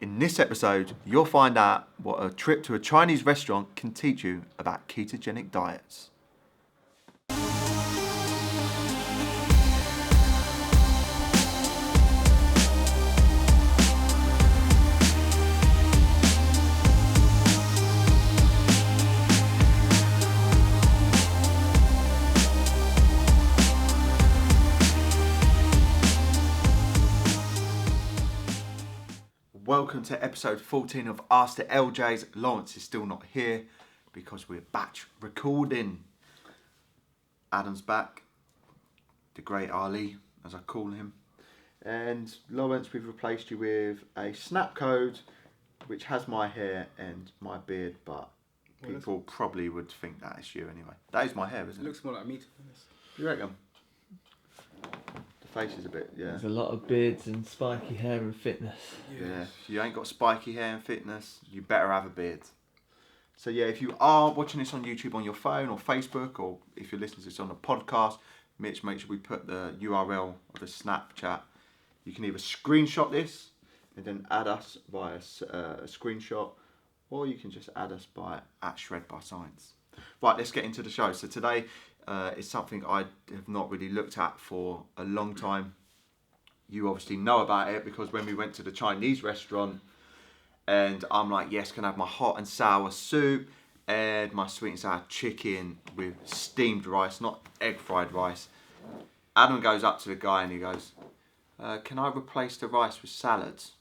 In this episode, you'll find out what a trip to a Chinese restaurant can teach you about ketogenic diets. Welcome to episode 14 of Ask the LJs. Lawrence is still not here because we're batch recording. Adam's back, the great Ali, as I call him. And Lawrence, we've replaced you with a snap code which has my hair and my beard, but people probably would think that is you anyway. That is my hair, isn't it? It looks more like me, to be honest. You reckon? The face is a bit, yeah. There's a lot of beards and spiky hair and fitness. Yeah, if you ain't got spiky hair and fitness, you better have a beard. So yeah, if you are watching this on YouTube on your phone or Facebook, or if you're listening to this on a podcast, Mitch, make sure we put the URL of the Snapchat. You can either screenshot this and then add us by a screenshot, or you can just add us by @ShredByScience. Right, let's get into the show. So today is something I have not really looked at for a long time. You obviously know about it because when we went to the Chinese restaurant, and I'm like, yes, can I have my hot and sour soup and my sweet and sour chicken with steamed rice, not egg fried rice. Adam goes up to the guy and he goes, can I replace the rice with salads?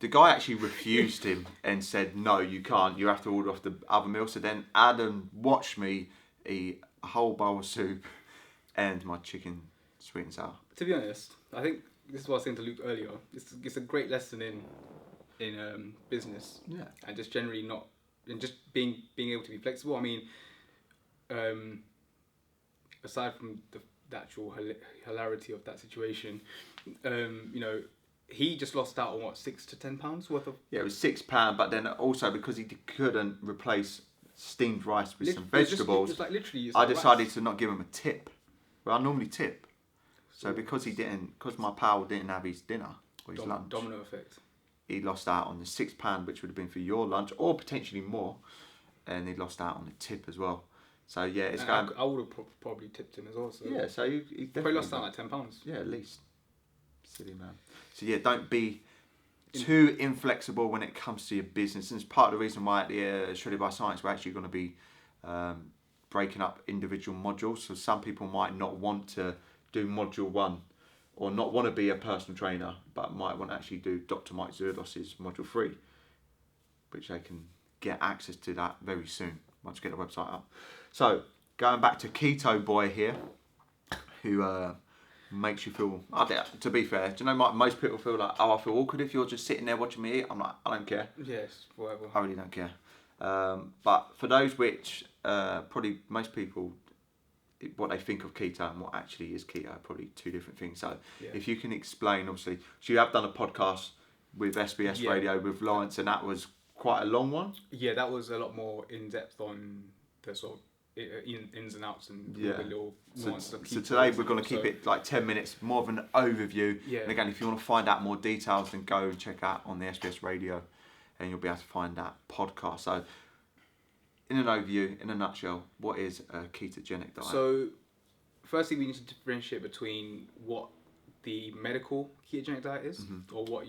The guy actually refused him and said, no, you can't. You have to order off the other meal. So then Adam watched me eat a whole bowl of soup and my chicken sweet and sour. To be honest, I think this is what I was saying to Luke earlier. It's a great lesson in business. Yeah. And just generally not, and just being able to be flexible. I mean, aside from the actual hilarity of that situation, he just lost out on what, £6 to £10 worth of. Yeah, it was £6, but then also because he couldn't replace steamed rice with some vegetables, it's like literally. I decided to not give him a tip. Well, I normally tip. So because my pal didn't have his dinner or his lunch, domino effect. He lost out on the £6, which would have been for your lunch or potentially more, and he lost out on the tip as well. So yeah, it's going. I would have probably tipped him as well. So yeah, so he definitely probably lost out like £10. Yeah, at least. Silly man. So yeah, don't be too inflexible when it comes to your business. And it's part of the reason why at the Shredded by Science we're actually going to be breaking up individual modules. So some people might not want to do module 1 or not want to be a personal trainer, but might want to actually do Dr. Mike Zerdos's module 3, which they can get access to that very soon once we get the website up. So going back to Keto Boy here, who makes you feel, to be fair, do you know, most people feel like, I feel awkward if you're just sitting there watching me eat. I'm like, I don't care. Yes, whatever. I really don't care. But for those which, probably most people, what they think of keto and what actually is keto are probably two different things. So if you can explain, obviously, so you have done a podcast with SBS Radio with Lawrence, and that was quite a long one. Yeah, that was a lot more in depth on the sort of ins and outs and the little nuances of keto. So today we're going to keep it like 10 minutes, more of an overview. Yeah. And again, if you want to find out more details, then go and check out on the SBS Radio, and you'll be able to find that podcast. So in an overview, in a nutshell, what is a ketogenic diet? So firstly, we need to differentiate between what the medical ketogenic diet is, or what,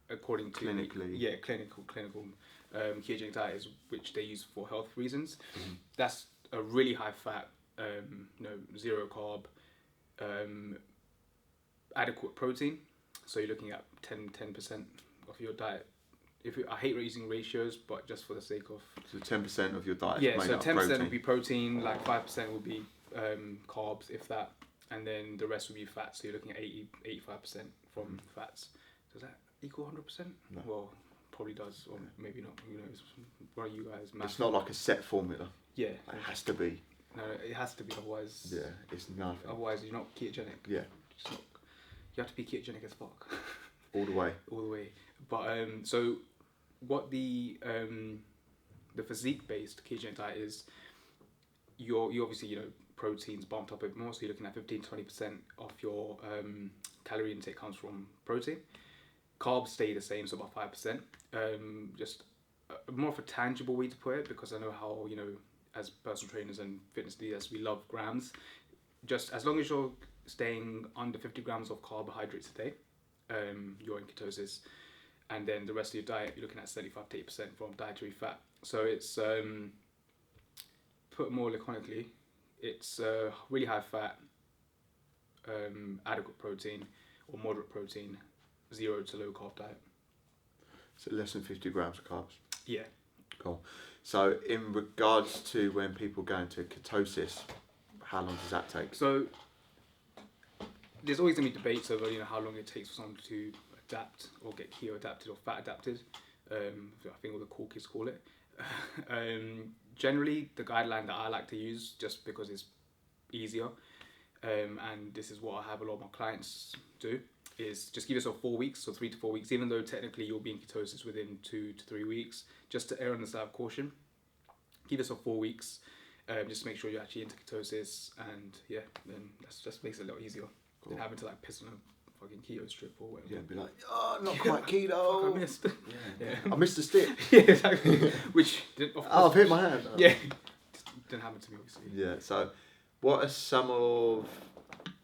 according to clinically. clinical ketogenic diet is, which they use for health reasons. That's a really high fat, zero carb, adequate protein. So you're looking at 10% of your diet. I hate using ratios, but just for the sake of... So 10% of your diet is made up of protein. 10% would be protein, like 5% would be carbs, if that, and then the rest would be fat. So you're looking at 85% from fats. Does that equal 100%? No. Well, probably does, or maybe not. Who knows? What are you guys? Math? It's not like a set formula. Yeah. It has to be. No, it has to be, otherwise... Yeah, it's nothing. Otherwise, you're not ketogenic. Yeah. You have to be ketogenic as fuck. All the way. All the way. But, so what the physique-based ketogenic diet is, you obviously, proteins bumped up a bit more, so you're looking at 15-20% of your calorie intake comes from protein. carbs stay the same, so about 5%. Just more of a tangible way to put it, because I know how, you know, as personal trainers and fitness leaders, we love grams. Just as long as you're staying under 50 grams of carbohydrates a day, you're in ketosis. And then the rest of your diet, you're looking at 75 to 80% from dietary fat. So it's, put more laconically, it's really high fat, adequate protein or moderate protein, 0 to low carb diet. So less than 50 grams of carbs. Yeah. Cool. So in regards to when people go into ketosis, how long does that take? So there's always going to be debates over, you know, how long it takes for someone to adapt or get keto adapted or fat adapted. I think what the cool kids call it. Generally, the guideline that I like to use, just because it's easier, and this is what I have a lot of my clients do, is just give yourself 4 weeks, so 3 to 4 weeks, even though technically you'll be in ketosis within 2 to 3 weeks, just to err on the side of caution. Give yourself 4 weeks, just to make sure you're actually into ketosis, and yeah, then that just makes it a lot easier than having to like piss on a fucking keto strip or whatever. Yeah, be like, oh, not quite keto. Fuck, I missed. Yeah. I missed the stick. Yeah, exactly. Which, of course, Oh, I've hit my hand. Yeah, didn't happen to me, obviously. Yeah. So, what are some of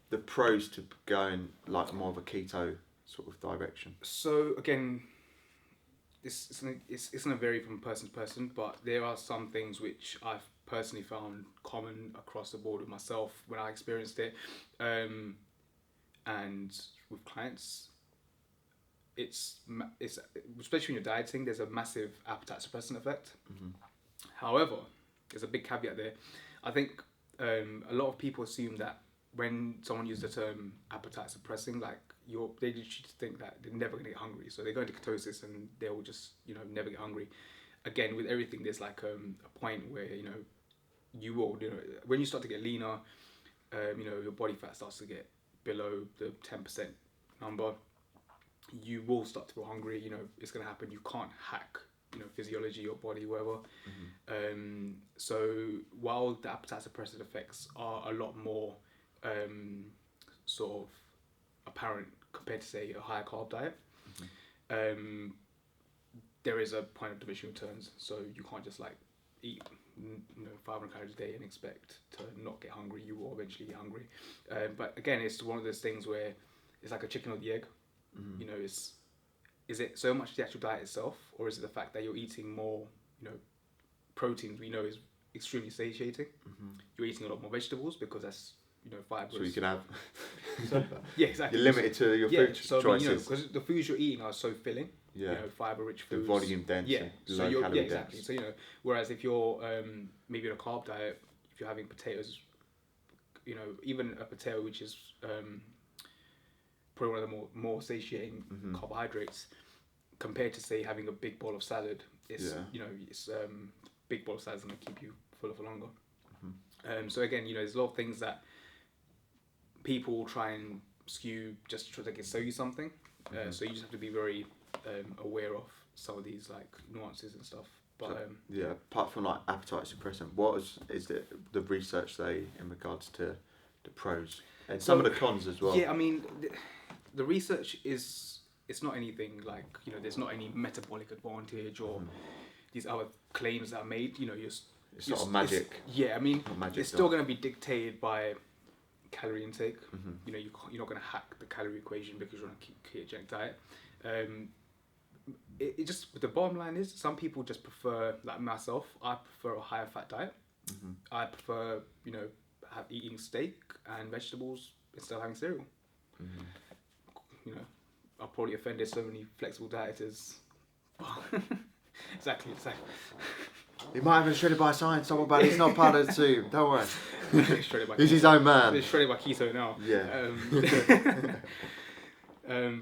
the pros to going like more of a keto sort of direction? So again, it's going to vary from person to person, but there are some things which I've personally found common across the board with myself when I experienced it, and with clients. It's especially when you're dieting, there's a massive appetite suppressant effect. Mm-hmm. However, there's a big caveat there. I think a lot of people assume that when someone uses the term appetite suppressing, like they literally think that they're never going to get hungry, so they go into ketosis and they will just, you know, never get hungry. Again, with everything, there's like a point where, you know, you will, you know, when you start to get leaner, you know, your body fat starts to get below the 10% number, you will start to feel hungry. You know, it's going to happen. You can't hack, you know, physiology, your body, whatever. Mm-hmm. So while the appetite suppressive effects are a lot more sort of apparent compared to, say, a higher carb diet, mm-hmm. There is a point of diminishing returns. So you can't just like eat, you know, 500 calories a day and expect to not get hungry. You will eventually get hungry. But again, it's one of those things where it's like a chicken or the egg. Mm-hmm. You know, is it so much the actual diet itself, or is it the fact that you're eating more, you know, proteins we know is extremely satiating. Mm-hmm. You're eating a lot more vegetables because that's, you know, fibers. So you can have. Yeah, exactly. You're limited to your food choices. I mean, you know, because the foods you're eating are so filling. Yeah. You know, fiber-rich foods. The volume dense. Yeah. And So low calorie dense. exactly. So, you know, whereas if you're maybe on a carb diet, if you're having potatoes, you know, even a potato which is probably one of the more satiating mm-hmm. carbohydrates, compared to, say, having a big bowl of salad, it's you know, it's big bowl of salad is going to keep you fuller for longer. Mm-hmm. So again, you know, there's a lot of things that people will try and skew just to try to sell you something. Mm-hmm. So you just have to be very aware of some of these like nuances and stuff. But so, apart from like appetite suppressant, what is the research say in regards to the pros and some of the cons as well? Yeah, I mean, the research is, it's not anything like, you know, there's not any metabolic advantage or these other claims that are made. You know, it's not a magic. I mean, it's still going to be dictated by calorie intake. Mm-hmm. You know, you're not going to hack the calorie equation because you're on a ketogenic diet. It just, the bottom line is, some people just prefer, like myself, I prefer a higher fat diet. Mm-hmm. I prefer, you know, eating steak and vegetables instead of having cereal. Mm-hmm. You know, I'll probably offended so many flexible dieters. Exactly. He might have been shredded by science, but he's not part of the team. Don't worry. He's his own man. He's shredded by keto now. Yeah.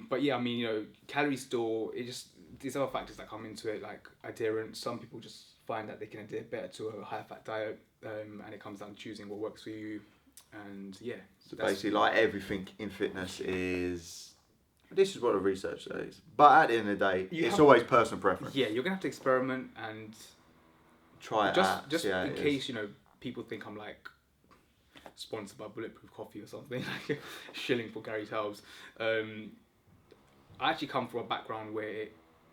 But yeah, I mean, you know, calories still, it just, these other factors that come into it, like adherence. Some people just find that they can adhere better to a higher fat diet, and it comes down to choosing what works for you. And yeah. So basically, like everything in fitness this is what the research says. But at the end of the day, it's always personal preference. Yeah, you're going to have to experiment and try it out. Just in case, you know, people think I'm like sponsored by Bulletproof Coffee or something, like shilling for Gary Taubes. I actually come from a background where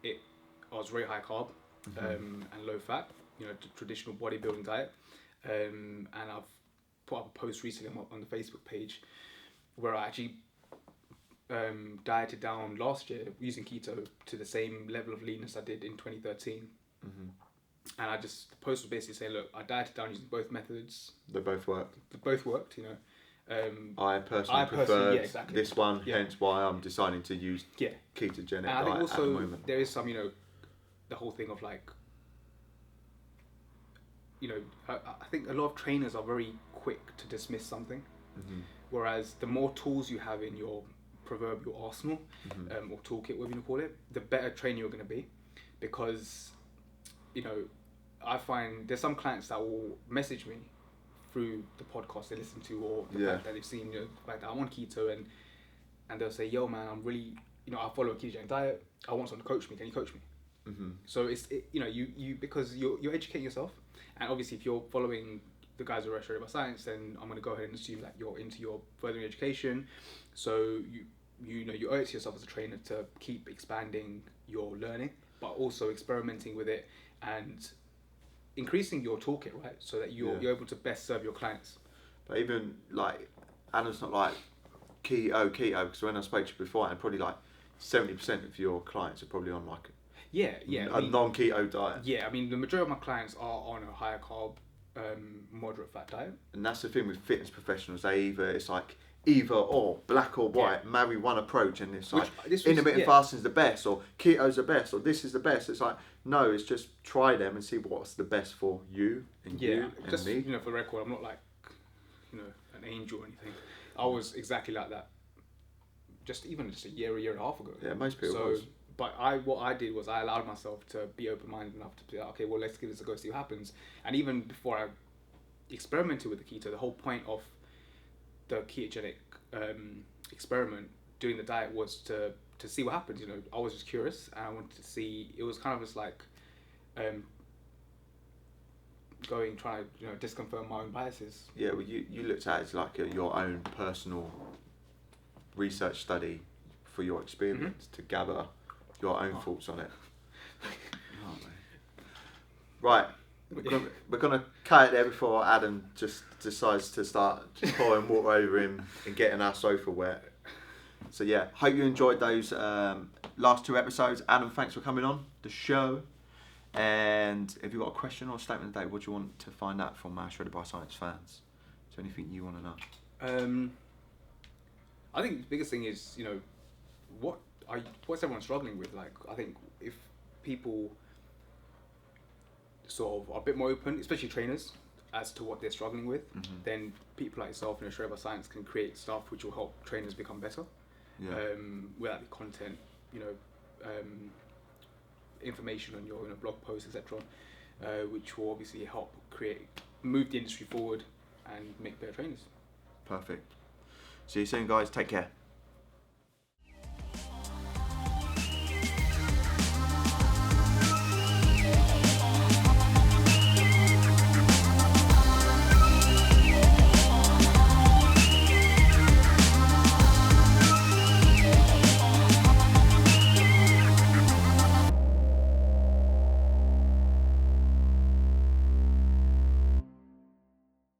I was very high carb and low fat, you know, traditional bodybuilding diet. And I've put up a post recently on the Facebook page where I actually dieted down last year using keto to the same level of leanness I did in 2013. And the post was basically saying, look, I dieted down using both methods. They both worked. They both worked, you know. I personally preferred exactly. this one, hence why I'm deciding to use ketogenic and I think diet also at the moment. there is some, you know, the whole thing of like, you know, I think a lot of trainers are very quick to dismiss something, whereas the more tools you have in your proverbial arsenal, or toolkit, whatever you call it, the better trainer you're going to be, because, you know, I find there's some clients that will message me through the podcast they listen to, or the fact that they've seen, you know, like I'm on keto, and they'll say, yo man, I'm really, you know, I follow a ketogenic diet, I want someone to coach me, can you coach me? So you know, you because you're educating yourself, and obviously if you're following the guys who are Shredded by Science, then I'm going to go ahead and assume that you're into your furthering education, so you know, you owe it to yourself as a trainer to keep expanding your learning, but also experimenting with it and increasing your toolkit, right? So that you're able to best serve your clients. But even like, Adam's not like keto, because when I spoke to you before, and probably like 70% of your clients are probably on like a non-keto diet. Yeah, I mean, the majority of my clients are on a higher carb, moderate fat diet. And that's the thing with fitness professionals, it's like either or, black or white, marry one approach, and it's like intermittent fasting is the best, or keto's the best, or this is the best. It's like, no, it's just try them and see what's the best for you and you and just, me. You know, for the record, I'm not like, you know, an angel or anything. I was exactly like that just a year and a half ago. Yeah, most people was. But what I did was I allowed myself to be open-minded enough to be like, okay, well, let's give this a go, see what happens. And even before I experimented with the keto, the whole point of the ketogenic experiment, doing the diet, was to see what happens. You know, I was just curious, and I wanted to see. It was kind of just like trying to, you know, disconfirm my own biases. Yeah, well, you looked at it as like your own personal research study for your experience to gather your own thoughts on it. Right, we're gonna cut it there before Adam just decides to start just pouring water over him and getting our sofa wet. So yeah, hope you enjoyed those last two episodes. Adam, thanks for coming on the show. And if you've got a question or a statement today, what do you want to find out from our Shredded by Science fans? Is there anything you want to know? I think the biggest thing is, you know, what's everyone struggling with? Like, I think if people sort of are a bit more open, especially trainers, as to what they're struggling with, then people like yourself, you know, Shredded by Science, can create stuff which will help trainers become better. Yeah. Without the content, you know, information on your, you know, blog posts, etc., which will obviously help move the industry forward and make better trainers. Perfect. See you soon, guys. Take care.